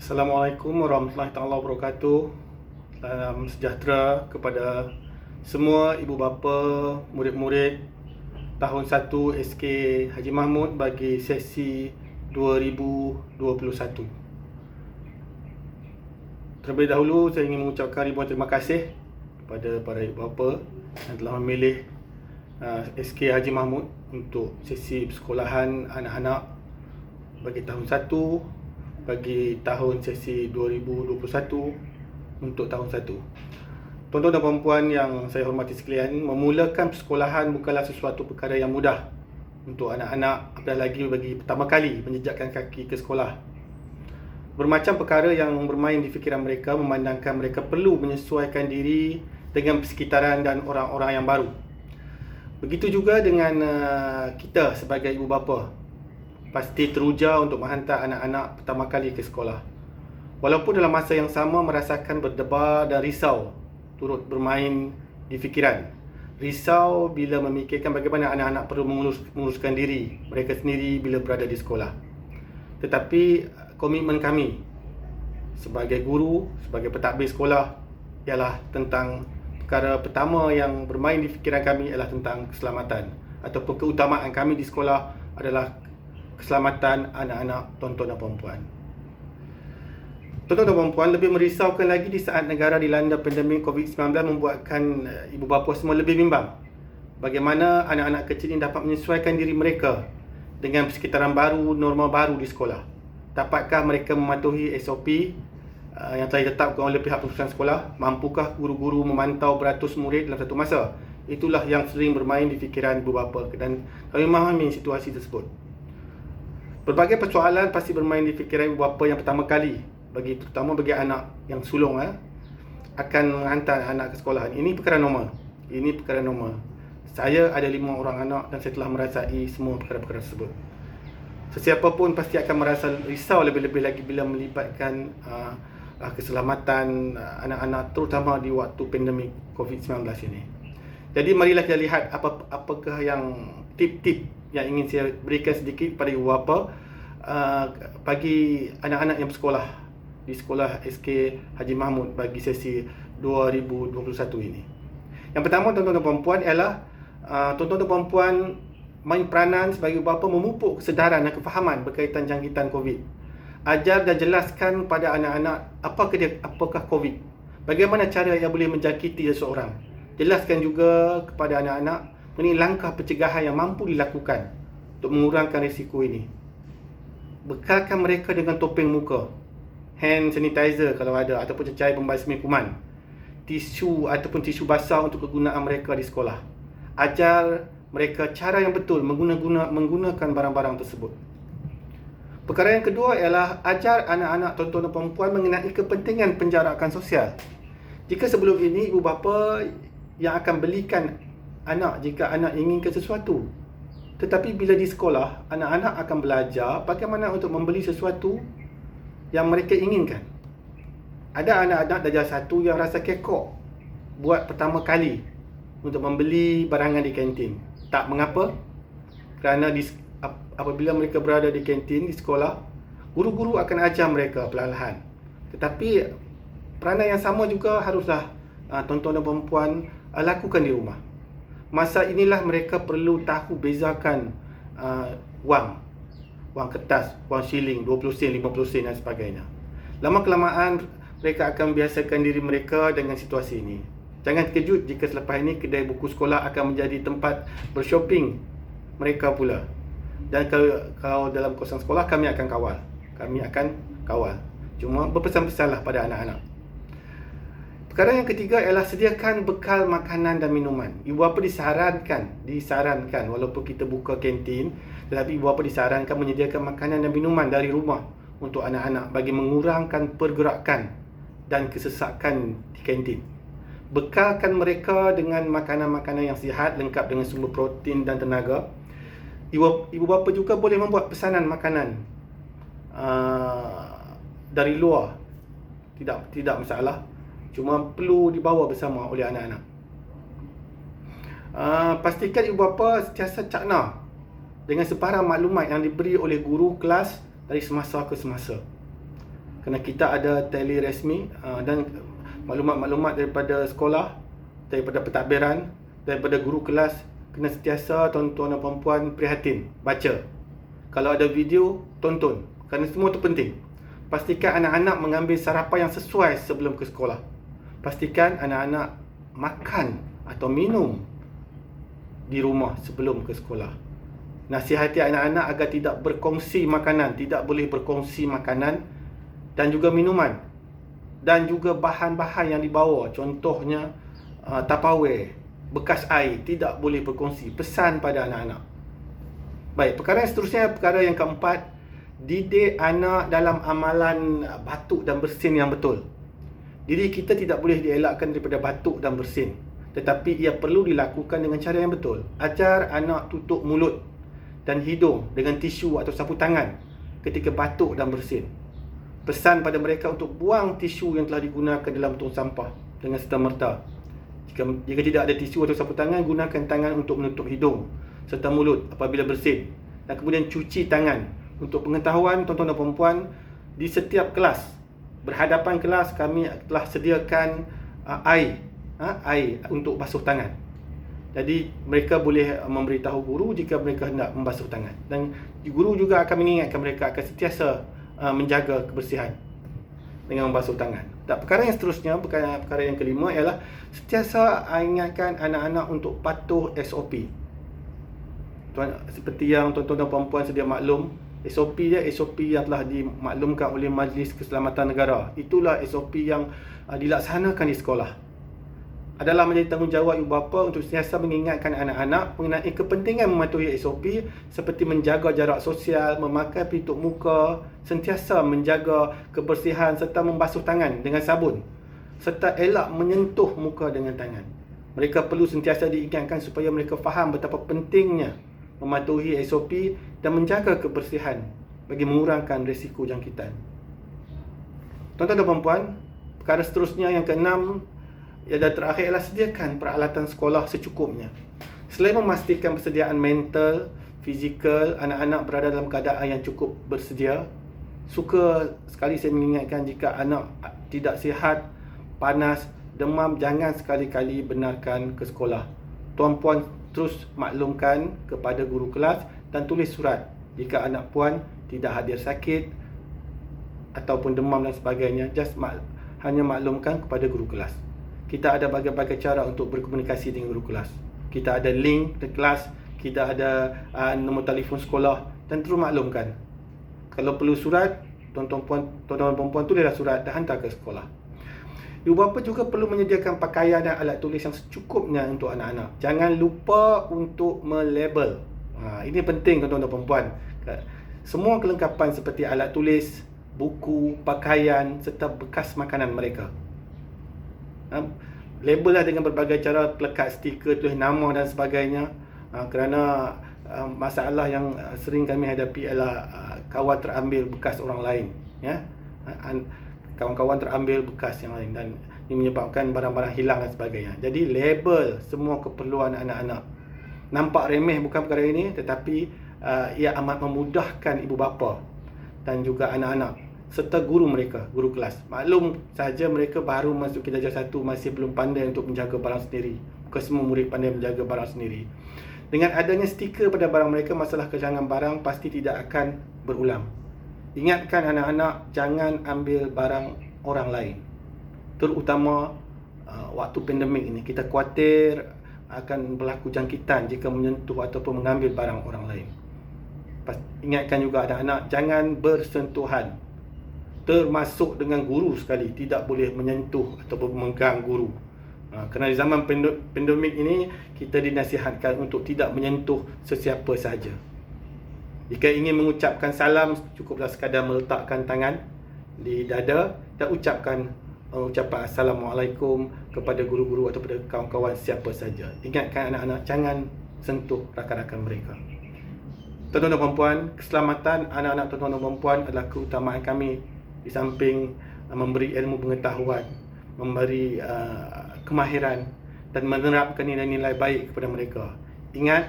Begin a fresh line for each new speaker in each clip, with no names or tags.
Assalamualaikum warahmatullahi taala wabarakatuh. Salam sejahtera kepada semua ibu bapa, murid-murid tahun 1 SK Haji Mahmud bagi sesi 2021. Terlebih dahulu saya ingin mengucapkan ribuan terima kasih kepada para ibu bapa yang telah memilih SK Haji Mahmud untuk sesi persekolahan anak-anak bagi tahun 1 bagi tahun sesi 2021 untuk tahun 1. Tuan-tuan dan puan-puan yang saya hormati sekalian, memulakan persekolahan bukanlah sesuatu perkara yang mudah untuk anak-anak, apatah lagi bagi pertama kali menjejakkan kaki ke sekolah. Bermacam perkara yang bermain di fikiran mereka memandangkan mereka perlu menyesuaikan diri dengan persekitaran dan orang-orang yang baru. Begitu juga dengan kita sebagai ibu bapa, pasti teruja untuk menghantar anak-anak pertama kali ke sekolah. Walaupun dalam masa yang sama merasakan berdebar dan risau turut bermain di fikiran. Risau bila memikirkan bagaimana anak-anak perlu menguruskan diri mereka sendiri bila berada di sekolah. Tetapi komitmen kami sebagai guru, sebagai pentadbir sekolah ialah tentang perkara pertama yang bermain di fikiran kami ialah tentang keselamatan, ataupun keutamaan kami di sekolah adalah keselamatan anak-anak tuan-tuan dan puan-puan. Tuan-tuan dan puan-puan, lebih merisaukan lagi di saat negara dilanda pandemik COVID-19 membuatkan ibu bapa semua lebih bimbang bagaimana anak-anak kecil ini dapat menyesuaikan diri mereka dengan persekitaran baru, norma baru di sekolah. Dapatkah mereka mematuhi SOP yang telah ditetapkan oleh pihak pengurusan sekolah? Mampukah guru-guru memantau beratus murid dalam satu masa? Itulah yang sering bermain di fikiran ibu bapa, dan kami memahami situasi tersebut. Berbagai persoalan pasti bermain di fikiran ibu bapa yang pertama kali, terutama bagi anak yang sulung akan menghantar anak ke sekolahan. Ini perkara normal. Saya ada 5 orang anak dan saya telah merasai semua perkara-perkara tersebut. Sesiapa pun pasti akan merasa risau lebih-lebih lagi bila melibatkan keselamatan anak-anak, terutama di waktu pandemik COVID-19 ini. Jadi marilah kita lihat apakah yang tip-tip yang ingin saya berikan sedikit pada ibu bapa bagi anak-anak yang bersekolah di sekolah SK Haji Mahmud bagi sesi 2021 ini. Yang pertama, tuan-tuan dan puan-puan, ialah tuan-tuan dan puan-puan main peranan sebagai ibu bapa memupuk kesedaran dan kefahaman berkaitan jangkitan COVID. Ajar dan jelaskan pada anak-anak apakah COVID, bagaimana cara yang boleh menjangkiti seseorang. Jelaskan juga kepada anak-anak mengenai langkah pencegahan yang mampu dilakukan untuk mengurangkan risiko ini. Bekalkan mereka dengan topeng muka, hand sanitizer kalau ada, ataupun cecair pembasmi kuman, tisu ataupun tisu basah untuk kegunaan mereka di sekolah. Ajar mereka cara yang betul menggunakan barang-barang tersebut. Perkara yang kedua ialah ajar anak-anak tuan-tuan dan puan-puan mengenai kepentingan penjarakan sosial. Jika sebelum ini ibu bapa yang akan belikan anak jika anak inginkan sesuatu, tetapi bila di sekolah, anak-anak akan belajar bagaimana untuk membeli sesuatu yang mereka inginkan. Ada anak-anak darjah 1 yang rasa kekok buat pertama kali untuk membeli barangan di kantin. Tak mengapa, kerana apabila mereka berada di kantin di sekolah, guru-guru akan ajar mereka perlahan-lahan. Tetapi peranan yang sama juga haruslah tuan-tuan dan puan-puan lakukan di rumah. Masa inilah mereka perlu tahu bezakan wang kertas, wang shilling, 20 sen, 50 sen dan sebagainya. Lama-kelamaan mereka akan membiasakan diri mereka dengan situasi ini. Jangan terkejut jika selepas ini kedai buku sekolah akan menjadi tempat bershopping mereka pula. Dan kalau dalam kawasan sekolah, kami akan kawal. Cuma berpesan-pesanlah pada anak-anak. Perkara yang ketiga ialah sediakan bekal makanan dan minuman. Ibu bapa disarankan walaupun kita buka kantin, tetapi ibu bapa disarankan menyediakan makanan dan minuman dari rumah untuk anak-anak bagi mengurangkan pergerakan dan kesesakan di kantin. Bekalkan mereka dengan makanan-makanan yang sihat lengkap dengan sumber protein dan tenaga. Ibu bapa juga boleh membuat pesanan makanan dari luar. Tidak masalah. Cuma perlu dibawa bersama oleh anak-anak. Pastikan ibu bapa sentiasa cakna dengan sebarang maklumat yang diberi oleh guru kelas dari semasa ke semasa. Kerana kita ada tele rasmi dan maklumat-maklumat daripada sekolah, daripada pentadbiran, daripada guru kelas, kena sentiasa tuan-tuan dan puan-puan prihatin, baca. Kalau ada video, tonton. Kerana semua itu penting. Pastikan anak-anak mengambil sarapan yang sesuai sebelum ke sekolah. Pastikan anak-anak makan atau minum di rumah sebelum ke sekolah. Nasihati anak-anak agar tidak berkongsi makanan, tidak boleh berkongsi makanan dan juga minuman. Dan juga bahan-bahan yang dibawa, contohnya Tupperware, bekas air, tidak boleh berkongsi. Pesan pada anak-anak. Baik, perkara yang seterusnya, perkara yang keempat, didik anak dalam amalan batuk dan bersin yang betul. Diri kita tidak boleh dielakkan daripada batuk dan bersin, tetapi ia perlu dilakukan dengan cara yang betul. Ajar anak tutup mulut dan hidung dengan tisu atau sapu tangan ketika batuk dan bersin. Pesan pada mereka untuk buang tisu yang telah digunakan dalam tong sampah dengan serta-merta. Jika tidak ada tisu atau sapu tangan, gunakan tangan untuk menutup hidung serta mulut apabila bersin. Dan kemudian cuci tangan. Untuk pengetahuan tuan-tuan dan puan-puan, di setiap kelas, berhadapan kelas, kami telah sediakan air untuk basuh tangan. Jadi mereka boleh memberitahu guru jika mereka hendak membasuh tangan. Dan guru juga akan mengingatkan mereka akan sentiasa menjaga kebersihan dengan membasuh tangan. Dan perkara yang seterusnya, perkara yang kelima ialah sentiasa ingatkan anak-anak untuk patuh SOP. Seperti yang tuan-tuan dan puan-puan sedia maklum, SOP dia SOP yang telah dimaklumkan oleh Majlis Keselamatan Negara. Itulah SOP yang dilaksanakan di sekolah. Adalah menjadi tanggungjawab ibu bapa untuk sentiasa mengingatkan anak-anak mengenai kepentingan mematuhi SOP seperti menjaga jarak sosial, memakai pelitup muka, sentiasa menjaga kebersihan serta membasuh tangan dengan sabun, serta elak menyentuh muka dengan tangan. Mereka perlu sentiasa diingatkan supaya mereka faham betapa pentingnya mematuhi SOP dan menjaga kebersihan bagi mengurangkan risiko jangkitan. Tuan-tuan dan puan-puan, perkara seterusnya yang keenam dan terakhir ialah sediakan peralatan sekolah secukupnya. Selain memastikan persediaan mental, fizikal, anak-anak berada dalam keadaan yang cukup bersedia, suka sekali saya mengingatkan jika anak tidak sihat, panas, demam, jangan sekali-kali benarkan ke sekolah. Tuan-puan terus maklumkan kepada guru kelas dan tulis surat jika anak puan tidak hadir sakit ataupun demam dan sebagainya. Hanya maklumkan kepada guru kelas. Kita ada berbagai cara untuk berkomunikasi dengan guru kelas. Kita ada link ke kelas, kita ada nombor telefon sekolah dan terus maklumkan. Kalau perlu surat, tuan-tuan dan puan-puan tulislah surat dan hantar ke sekolah. Ibu bapa juga perlu menyediakan pakaian dan alat tulis yang secukupnya untuk anak-anak. Jangan lupa untuk melabel. Ini penting tuan-tuan dan puan-puan. Semua kelengkapan seperti alat tulis, buku, pakaian serta bekas makanan mereka. Label lah dengan berbagai cara, pelekat stiker, tulis nama dan sebagainya. Kerana masalah yang sering kami hadapi ialah kawan terambil bekas orang lain. Kawan-kawan terambil bekas yang lain dan ini menyebabkan barang-barang hilang dan sebagainya. Jadi label semua keperluan anak-anak. Nampak remeh bukan perkara ini, tetapi ia amat memudahkan ibu bapa dan juga anak-anak serta guru mereka, guru kelas. Maklum saja mereka baru masuk darjah 1, masih belum pandai untuk menjaga barang sendiri. Bukan semua murid pandai menjaga barang sendiri. Dengan adanya stiker pada barang mereka, masalah kehilangan barang pasti tidak akan berulang. Ingatkan anak-anak jangan ambil barang orang lain. Terutama waktu pandemik ini, kita khawatir akan berlaku jangkitan jika menyentuh ataupun mengambil barang orang lain. Ingatkan juga anak-anak jangan bersentuhan, termasuk dengan guru sekali. Tidak boleh menyentuh ataupun memegang guru. Kerana di zaman pandemik ini, kita dinasihatkan untuk tidak menyentuh sesiapa sahaja. Jika ingin mengucapkan salam, cukuplah sekadar meletakkan tangan di dada dan ucapkan ucapan Assalamualaikum kepada guru-guru atau kepada kawan-kawan siapa saja. Ingatkan anak-anak jangan sentuh rakan-rakan mereka. Tuan-tuan dan puan-puan, keselamatan anak-anak tuan-tuan dan puan-puan adalah keutamaan kami. Di samping memberi ilmu pengetahuan, memberi kemahiran dan menerapkan nilai-nilai baik kepada mereka. Ingat,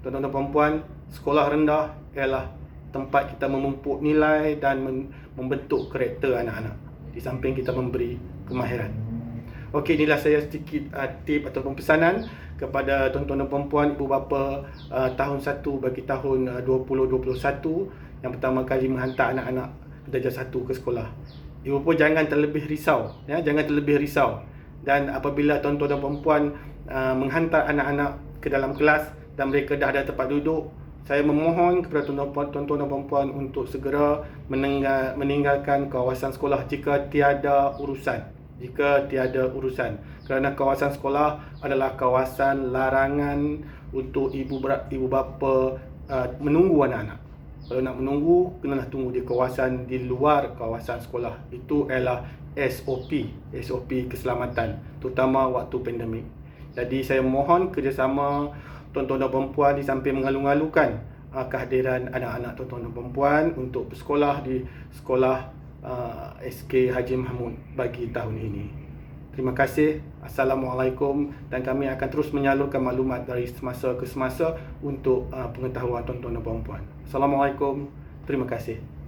tuan-tuan dan puan-puan, sekolah rendah ialah tempat kita memupuk nilai dan membentuk karakter anak-anak, di samping kita memberi kemahiran. Okey, inilah saya sedikit tip ataupun pesanan kepada tuan-tuan dan puan-puan, ibu bapa tahun 1 bagi tahun 2021 yang pertama kali menghantar anak-anak darjah 1 ke sekolah. Ibu bapa jangan terlebih risau, ya, jangan terlebih risau. Dan apabila tuan-tuan dan puan-puan menghantar anak-anak ke dalam kelas dan mereka dah ada tempat duduk, saya memohon kepada tuan-tuan dan puan-puan untuk segera meninggalkan kawasan sekolah jika tiada urusan. Kerana kawasan sekolah adalah kawasan larangan untuk ibu bapa menunggu anak-anak. Kalau nak menunggu, kenalah tunggu di kawasan di luar kawasan sekolah. Itu adalah SOP keselamatan, terutama waktu pandemik. Jadi saya mohon kerjasama tuan-tuan dan puan-puan di samping mengalu-alukan kehadiran anak-anak tuan-tuan dan puan-puan untuk bersekolah di sekolah SK Haji Mahmud bagi tahun ini. Terima kasih. Assalamualaikum, dan kami akan terus menyalurkan maklumat dari semasa ke semasa untuk pengetahuan tuan-tuan dan puan-puan. Assalamualaikum. Terima kasih.